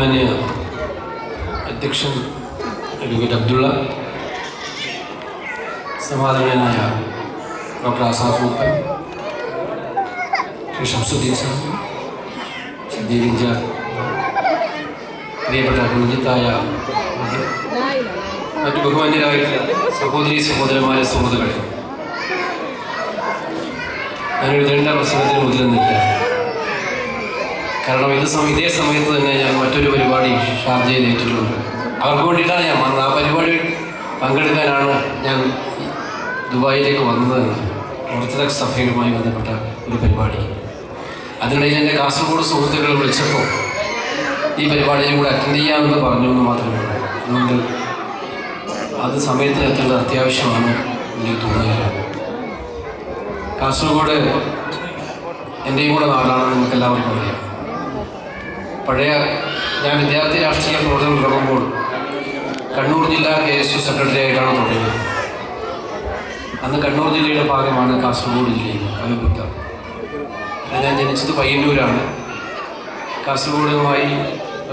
ബഹുമാന്യ അധ്യക്ഷൻ advocate Abdulla, സമാധാനനായ doctor Asaph മൂപ്പൻ, ശ്രീ ഷംസുദ്ദീൻ സാഹിബ്, ശ്രീ ദേവിഞ്ച, പ്രിയപ്പെട്ട കുഞ്ഞിത്തായ, മറ്റു ബഹുമാന്യരായിട്ടുള്ള സഹോദരി സഹോദരന്മാരെ, സുഹൃത്തുക്കളെ, ഞാനൊരു നീണ്ട പ്രസംഗത്തിന് മുതിരുന്നില്ല. കാരണം ഇതേ സമയത്ത് തന്നെ ഞാൻ മറ്റൊരു പരിപാടി ഷാർജയിൽ ഏറ്റിട്ടുണ്ട്. അവർക്ക് വേണ്ടിയിട്ടാണ് ഞാൻ വന്നത്. ആ പരിപാടി പങ്കെടുക്കാനാണ് ഞാൻ ദുബായിലേക്ക് വന്നത്. ഓർത്തഡോക്സ് സഭയുമായി ബന്ധപ്പെട്ട ഒരു പരിപാടി. അതിനിടയിൽ എൻ്റെ കാസർഗോഡ് സുഹൃത്തുക്കൾ വിളിച്ചപ്പോൾ ഈ പരിപാടിയിൽ കൂടെ അറ്റൻഡ് ചെയ്യാമെന്ന് പറഞ്ഞു എന്ന് മാത്രമേ ഉള്ളൂ. അതുകൊണ്ട് അത് സമയത്തിനെത്തേണ്ടത് അത്യാവശ്യമാണ് എനിക്ക് തോന്നുകയാണ്. കാസർഗോഡ് എൻ്റെയും കൂടെ നാടാണെന്ന് നമുക്കെല്ലാവർക്കും അറിയാം. ഞാൻ വിദ്യാർത്ഥി രാഷ്ട്രീയ പ്രവർത്തനം തുടങ്ങുമ്പോൾ കണ്ണൂർ ജില്ലാ KSU സെക്രട്ടറി ആയിട്ടാണ് തുടങ്ങിയത്. അന്ന് കണ്ണൂർ ജില്ലയുടെ ഭാഗമാണ് കാസർഗോഡ് ജില്ലയിൽ അഭിമുഖം. ഞാൻ ജനിച്ചത് പയ്യന്നൂരാണ്. കാസർഗോഡുമായി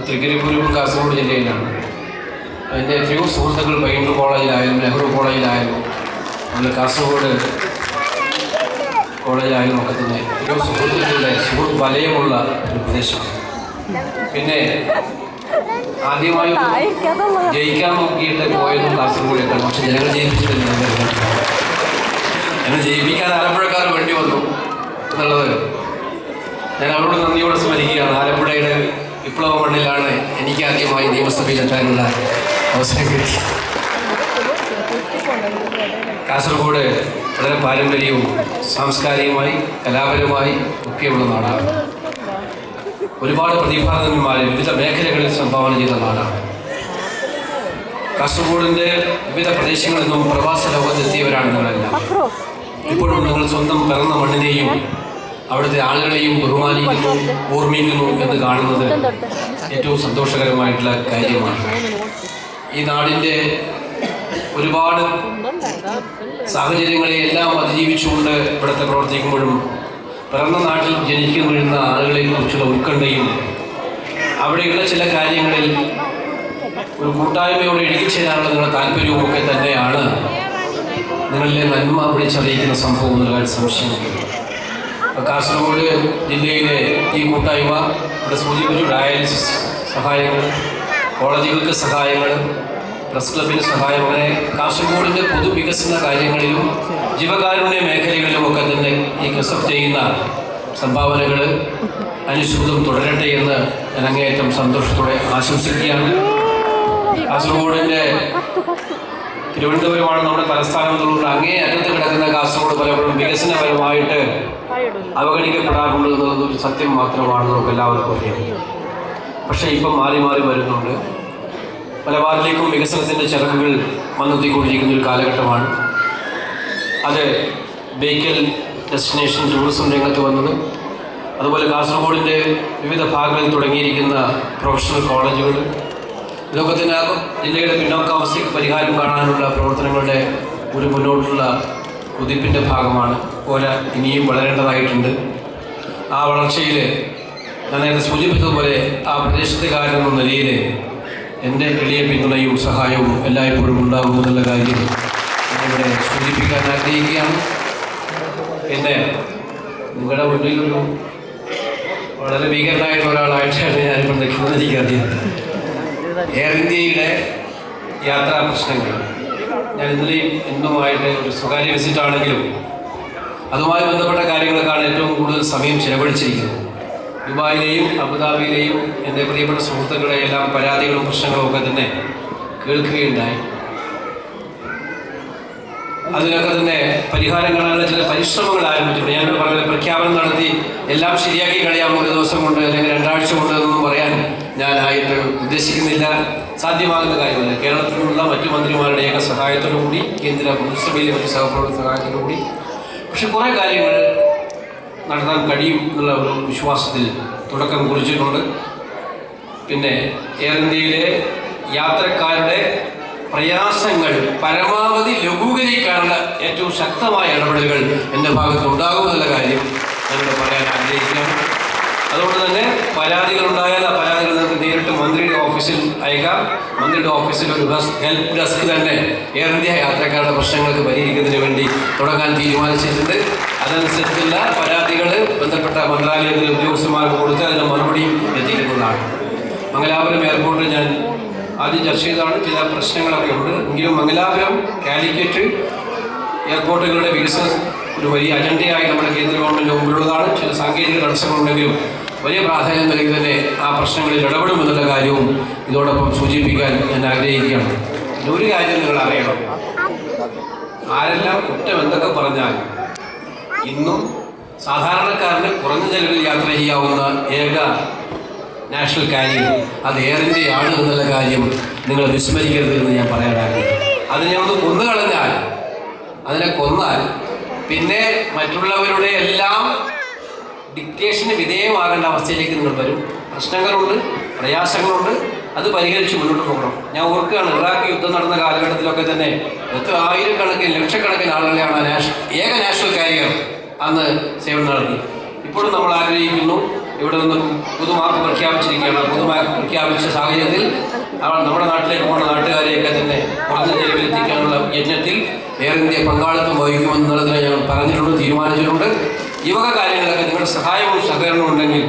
തൃക്കരിപ്പൂരും കാസർഗോഡ് ജില്ലയിലാണ്. എൻ്റെ എത്രയോ സുഹൃത്തുക്കൾ പയ്യന്നൂർ കോളേജിലായാലും നെഹ്റു കോളേജിലായാലും അതുപോലെ കാസർഗോഡ് കോളേജിലായാലും ഒക്കെ തന്നെ എത്രയോ സുഹൃത്തുക്കളുടെ സുഹൃത്ത് വലയമുള്ള ഒരു പ്രദേശമാണ്. പിന്നെ ആദ്യമായി ജയിക്കാൻ നോക്കിയിട്ട് പോയതും കാസർഗോഡേക്കാണ്. പക്ഷെ ജനങ്ങൾ ജയിപ്പിച്ചിട്ടില്ല. എന്നെ ജയിപ്പിക്കാൻ ആലപ്പുഴക്കാർ വേണ്ടി വന്നു എന്നുള്ളത് ഞാൻ അവരോട് നന്ദിയോടെ സ്മരിക്കുകയാണ്. ആലപ്പുഴയുടെ വിപ്ലവ മണ്ണിലാണ് എനിക്ക് ആദ്യമായി നിയമസഭയിലെത്താനുള്ള അവസരം കിട്ടി. കാസർഗോഡ് വളരെ പാരമ്പര്യവും സാംസ്കാരികമായി കലാപരമായി ഒക്കെയുള്ള നാടാണ്. ഒരുപാട് പ്രതിഭാധനന്മാർ വിവിധ മേഖലകളിൽ സംഭാവന ചെയ്ത നാടാണ്. കാസർഗോഡിൻ്റെ വിവിധ പ്രദേശങ്ങളിൽ നിന്നും പ്രവാസ ലോകത്തെത്തിയവരാണ് നിങ്ങളെല്ലാം. ഇപ്പോഴും നിങ്ങൾ സ്വന്തം പിറന്ന മണ്ണിനെയും അവിടുത്തെ ആളുകളെയും ബഹുമാനിക്കുന്നു, ഓർമ്മിക്കുന്നു എന്ന് കാണുന്നത് ഏറ്റവും സന്തോഷകരമായിട്ടുള്ള കാര്യമാണ്. ഈ നാടിൻ്റെ ഒരുപാട് സാഹചര്യങ്ങളെ എല്ലാം അതിജീവിച്ചുകൊണ്ട് ഇവിടുത്തെ പ്രവർത്തിക്കുമ്പോഴും പിറന്ന നാട്ടിൽ ജനിച്ചു വീഴുന്ന ആളുകളെ കുറിച്ചുള്ള ഉത്കണ്ഠയും അവിടെയുള്ള ചില കാര്യങ്ങളിൽ ഒരു കൂട്ടായ്മയോടെ ഇഴുകിച്ചേരാനുള്ള നിങ്ങളുടെ താല്പര്യവും ഒക്കെ തന്നെയാണ് നിങ്ങളിലെ നന്മ വിളിച്ചറിയിക്കുന്ന സംഭവം എന്നുള്ള സംശയമുണ്ട്. കാസർഗോഡ് ജില്ലയിലെ ഈ കൂട്ടായ്മ ഇവിടെ സൂചിപ്പിച്ചു ഡയാലിസിസ് സഹായങ്ങൾ, കോളേജുകൾക്ക് സഹായങ്ങൾ, പ്രസ് ക്ലബിന് സഹായം, അങ്ങനെ കാസർഗോഡിൻ്റെ പൊതുവികസന കാര്യങ്ങളിലും ജീവകാരുണ്യ മേഖലകളിലും ഒക്കെ തന്നെ ഈ കസബ് ചെയ്യുന്ന സംഭാവനകൾ അനുസ്യൂതം തുടരട്ടെ എന്ന് ഞാൻ അങ്ങേയറ്റം സന്തോഷത്തോടെ ആശംസിക്കുകയാണ്. കാസർഗോഡിൻ്റെ തിരുവനന്തപുരമാണ് നമ്മുടെ തലസ്ഥാനം എന്നുള്ളത് അങ്ങേ അറ്റത്ത് കിടക്കുന്ന കാസർഗോഡ് പലപ്പോഴും വികസനപരമായിട്ട് അവഗണിക്കപ്പെടാറുണ്ട് എന്നുള്ളത് ഒരു സത്യം മാത്രമാണ് നമുക്ക് എല്ലാവർക്കും അറിയാം. പക്ഷേ ഇപ്പം മാറി മാറി വരുന്നുണ്ട്. പല ഭാഗത്തേക്കും വികസനത്തിൻ്റെ ചരക്കുകൾ വന്നെത്തിക്കൊണ്ടിരിക്കുന്ന ഒരു കാലഘട്ടമാണ്. അത് ബേക്കൽ ഡെസ്റ്റിനേഷൻ ടൂറിസം രംഗത്ത് വന്നത്, അതുപോലെ കാസർഗോഡിൻ്റെ വിവിധ ഭാഗങ്ങളിൽ തുടങ്ങിയിരിക്കുന്ന പ്രൊഫഷണൽ കോളേജുകൾ, ഇതൊക്കെ തന്നെ ജില്ലയുടെ പിന്നോക്കാവസ്ഥയ്ക്ക് പരിഹാരം കാണാനുള്ള പ്രവർത്തനങ്ങളുടെ ഒരു മുന്നോട്ടുള്ള കുതിപ്പിൻ്റെ ഭാഗമാണ്. പോരാ, ഇനിയും വളരേണ്ടതായിട്ടുണ്ട്. ആ വളർച്ചയിൽ ഞാൻ നേരത്തെ സൂചിപ്പിച്ചതുപോലെ ആ പ്രദേശത്തുകാരെന്ന നിലയിൽ എൻ്റെ എളിയ പിന്തുണയും സഹായവും എല്ലായ്പ്പോഴും ഉണ്ടാകുമെന്നുള്ള കാര്യം ഞാനിവിടെ സൂചിപ്പിക്കാൻ ആഗ്രഹിക്കുകയാണ്. പിന്നെ നിങ്ങളുടെ മുന്നിലൊരു വളരെ ഭീകരനായിട്ടുള്ള ഒരാളായിട്ടാണ് ഞാനിപ്പോൾ നിൽക്കുന്നത്. എനിക്കറിയാം എയർ ഇന്ത്യയുടെ യാത്രാ പ്രശ്നങ്ങൾ ഞാൻ ഇന്നലെയും ഇന്നുമായിട്ട് ഒരു സ്വകാര്യ വിസിറ്റാണെങ്കിലും അതുമായി ബന്ധപ്പെട്ട കാര്യങ്ങളൊക്കെയാണ് ഏറ്റവും കൂടുതൽ സമയം ചെലവഴിച്ചിരിക്കുന്നത്. ദുബായിലെയും അബുദാബിയിലെയും എൻ്റെ പ്രിയപ്പെട്ട സുഹൃത്തുക്കളുടെ എല്ലാം പരാതികളും പ്രശ്നങ്ങളും ഒക്കെ തന്നെ കേൾക്കുകയുണ്ടായി. അതിനൊക്കെ തന്നെ പരിഹാരം കാണാനുള്ള ചില പരിശ്രമങ്ങൾ ആരംഭിച്ചിട്ടുണ്ട്. ഞാൻ പറഞ്ഞ പ്രഖ്യാപനം നടത്തി എല്ലാം ശരിയാക്കി കളയാം ഒരു ദിവസം കൊണ്ട് അല്ലെങ്കിൽ 2 ആഴ്ച കൊണ്ട് എന്നൊന്നും പറയാൻ ഞാനായിട്ട് ഉദ്ദേശിക്കുന്നില്ല. സാധ്യമാകുന്ന കാര്യമല്ല. കേരളത്തിലുള്ള മറ്റു മന്ത്രിമാരുടെയൊക്കെ സഹായത്തോടുകൂടി, കേന്ദ്ര മന്ത്രിസഭയിലെ മറ്റു സഹപ്രവർത്തക സഹായത്തോടുകൂടി പക്ഷെ കുറേ കാര്യങ്ങൾ നടത്താൻ കഴിയും എന്നുള്ള ഒരു വിശ്വാസത്തിൽ തുടക്കം കുറിച്ചിട്ടുണ്ട്. പിന്നെ എയർ ഇന്ത്യയിലെ യാത്രക്കാരുടെ പ്രയാസങ്ങൾ പരമാവധി ലഘൂകരിക്കാനുള്ള ഏറ്റവും ശക്തമായ ഇടപെടലുകൾ എൻ്റെ ഭാഗത്ത് ഉണ്ടാകുമെന്നുള്ള കാര്യം ഞാനിവിടെ പറയാൻ ആഗ്രഹിക്കുകയാണ്. അതുകൊണ്ട് തന്നെ പരാതികളുണ്ടായാൽ ആ പരാതികൾ നമുക്ക് നേരിട്ട് മന്ത്രിയുടെ ഓഫീസിൽ അയക്കാം. മന്ത്രിയുടെ ഓഫീസിൽ ഒരു ഹെൽപ്പ് ഡെസ്ക് തന്നെ എയർ ഇന്ത്യ യാത്രക്കാരുടെ പ്രശ്നങ്ങൾക്ക് പരിഹരിക്കുന്നതിന് വേണ്ടി തുടങ്ങാൻ തീരുമാനിച്ചിട്ടുണ്ട്. അതനുസരിച്ചുള്ള പരാതികൾ ബന്ധപ്പെട്ട മന്ത്രാലയത്തിലെ ഉദ്യോഗസ്ഥന്മാർക്ക് കൊടുത്ത് അതിന് മറുപടിയും എത്തിക്കുന്നതാണ്. മംഗലാപുരം എയർപോർട്ടിൽ ഞാൻ ആദ്യം ചർച്ച ചെയ്തതാണ്. ചില പ്രശ്നങ്ങളൊക്കെ ഉണ്ട്. എങ്കിലും മംഗലാപുരം, കാലിക്കറ്റ് എയർപോർട്ടുകളുടെ വികസനം ഒരു വലിയ അജണ്ടയായി നമ്മുടെ കേന്ദ്ര ഗവൺമെൻറ് മുമ്പിലുള്ളതാണ്. ചില സാങ്കേതിക തടസ്സങ്ങളുണ്ടെങ്കിലും വലിയ പ്രാധാന്യം നൽകി തന്നെ ആ പ്രശ്നങ്ങളിൽ ഇടപെടുമെന്നുള്ള കാര്യവും ഇതോടൊപ്പം സൂചിപ്പിക്കാൻ ഞാൻ ആഗ്രഹിക്കുകയാണ്. ഒരു കാര്യം നിങ്ങൾ അറിയണം, ആരെല്ലാം കുറ്റം എന്തൊക്കെ പറഞ്ഞാൽ ഇന്നും സാധാരണക്കാരന് കുറഞ്ഞ ചെലവിൽ യാത്ര ചെയ്യാവുന്ന ഏക നാഷണൽ കാര്യം അത് എയർ ഇന്ത്യയാണ് എന്നുള്ള കാര്യം നിങ്ങൾ വിസ്മരിക്കരുത് എന്ന് ഞാൻ പറയാനാണ്. അതിനെ ഒന്ന് കൊന്നുകളഞ്ഞാൽ, അതിനെ കൊന്നാൽ പിന്നെ മറ്റുള്ളവരുടെ എല്ലാം ഡിക്റ്റേഷന് വിധേയമാകേണ്ട അവസ്ഥയിലേക്ക് നിങ്ങൾ വരും. പ്രശ്നങ്ങളുണ്ട്, പ്രയാസങ്ങളുണ്ട്, അത് പരിഹരിച്ച് മുന്നോട്ട് പോകണം. ഞാൻ ഓർക്കുകയാണ്, ഇറാഖ് യുദ്ധം നടന്ന കാലഘട്ടത്തിലൊക്കെ തന്നെ എത്ര ആയിരക്കണക്കിന് ലക്ഷക്കണക്കിന് ആളുകളെയാണ് ഏക നാഷണൽ കാരിയർ അന്ന് സേവനം നടത്തി. ഇപ്പോഴും നമ്മൾ ആഗ്രഹിക്കുന്നു, ഇവിടെ നിന്നും പൊതുമാപ്പ് പ്രഖ്യാപിച്ചിരിക്കുകയാണ്. പൊതുമാപ്പ് പ്രഖ്യാപിച്ച സാഹചര്യത്തിൽ നമ്മുടെ നാട്ടിലേക്ക് പോകുന്ന നാട്ടുകാരെയൊക്കെ തന്നെ കുറഞ്ഞ ചെലവിലെത്തിക്കാനുള്ള യജ്ഞത്തിൽ എയർ ഇന്ത്യ പങ്കാളിത്തം വഹിക്കുമെന്നുള്ളതിനെ ഞങ്ങൾ പറഞ്ഞിട്ടുണ്ട്, തീരുമാനിച്ചിട്ടുണ്ട്. ഈ വക കാര്യങ്ങളൊക്കെ നിങ്ങളുടെ സഹായവും സഹകരണവും ഉണ്ടെങ്കിൽ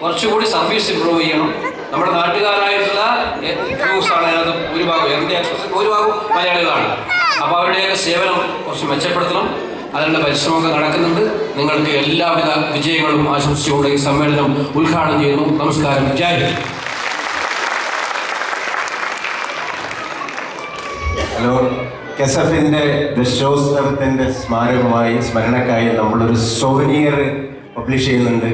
കുറച്ചുകൂടി സർവീസ് ഇമ്പ്രൂവ് ചെയ്യണം. നമ്മുടെ നാട്ടുകാരായിട്ടുള്ള ക്രൂസാണ് അതിനകത്ത് ഭൂരിഭാഗം, എയർ ഇന്ത്യ എക്സ്പ്രസ് ഭൂരിഭാഗം മലയാളികളാണ്. അപ്പോൾ അവരുടെയൊക്കെ സേവനം കുറച്ച് മെച്ചപ്പെടുത്തണം. അതിനുള്ള പരിശ്രമമൊക്കെ നടക്കുന്നുണ്ട്. നിങ്ങൾക്ക് എല്ലാവിധ വിജയങ്ങളും ആശംസിച്ചുകൊണ്ട് ഈ സമ്മേളനം ഉദ്ഘാടനം ചെയ്യുന്നു. നമസ്കാരം. ജയ് ഹിന്ദ്. ഹലോ, കെസഫിൻ്റെ ദശോത്സവത്തിൻ്റെ സ്മരണക്കായി നമ്മളൊരു സോവനിയർ പബ്ലിഷ് ചെയ്യുന്നുണ്ട്.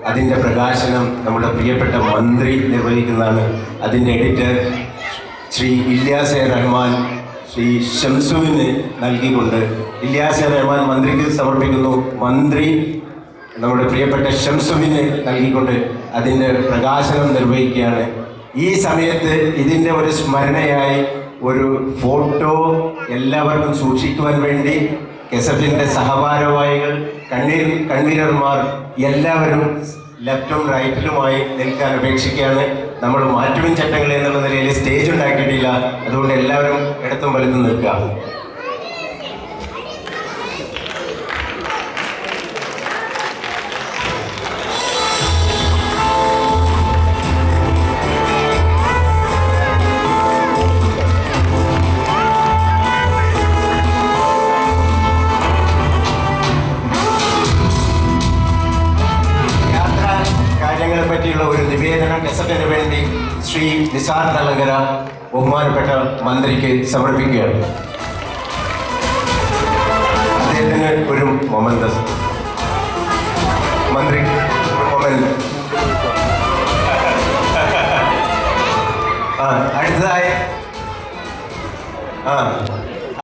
അതിൻ്റെ പ്രകാശനം നമ്മുടെ പ്രിയപ്പെട്ട മന്ത്രി നിർവഹിക്കുന്നതാണ്. അതിൻ്റെ എഡിറ്റർ ശ്രീ ഇല്യാസ് റഹ്മാൻ ശ്രീ ഷംസുവിന് നൽകിക്കൊണ്ട് ഇല്യാസ് റഹ്മാൻ മന്ത്രിക്ക് സമർപ്പിക്കുന്നു. മന്ത്രി നമ്മുടെ പ്രിയപ്പെട്ട ഷംസുവിന് നൽകിക്കൊണ്ട് അതിൻ്റെ പ്രകാശനം നിർവഹിക്കുകയാണ്. ഈ സമയത്ത് ഇതിൻ്റെ ഒരു സ്മരണയായി ഒരു ഫോട്ടോ എല്ലാവർക്കും സൂക്ഷിക്കുവാൻ വേണ്ടി കെസഫിൻ്റെ സഹഭാരവാഹികൾ, കൺവീനർമാർ എല്ലാവരും ലെഫ്റ്റും റൈറ്റിലുമായി നിൽക്കാൻ അപേക്ഷിക്കുകയാണ്. നമ്മൾ മാറ്റുവിൻ ചട്ടങ്ങൾ എന്നുള്ള നിലയിൽ സ്റ്റേജ് ഉണ്ടാക്കിയിട്ടില്ല. അതുകൊണ്ട് എല്ലാവരും ഇടത്തും വലുതും നിൽക്കുക. പറ്റിയുള്ള ഒരു നിവേദനം കെസഫിന് വേണ്ടി ശ്രീ നിസാർ തലങ്കര ബഹുമാനപ്പെട്ട മന്ത്രിക്ക് സമർപ്പിക്കുകയാണ്. അദ്ദേഹത്തിന് ഒരു മൊമെന്റ്, മന്ത്രി മൊമെന്റ്. അടുത്തതായി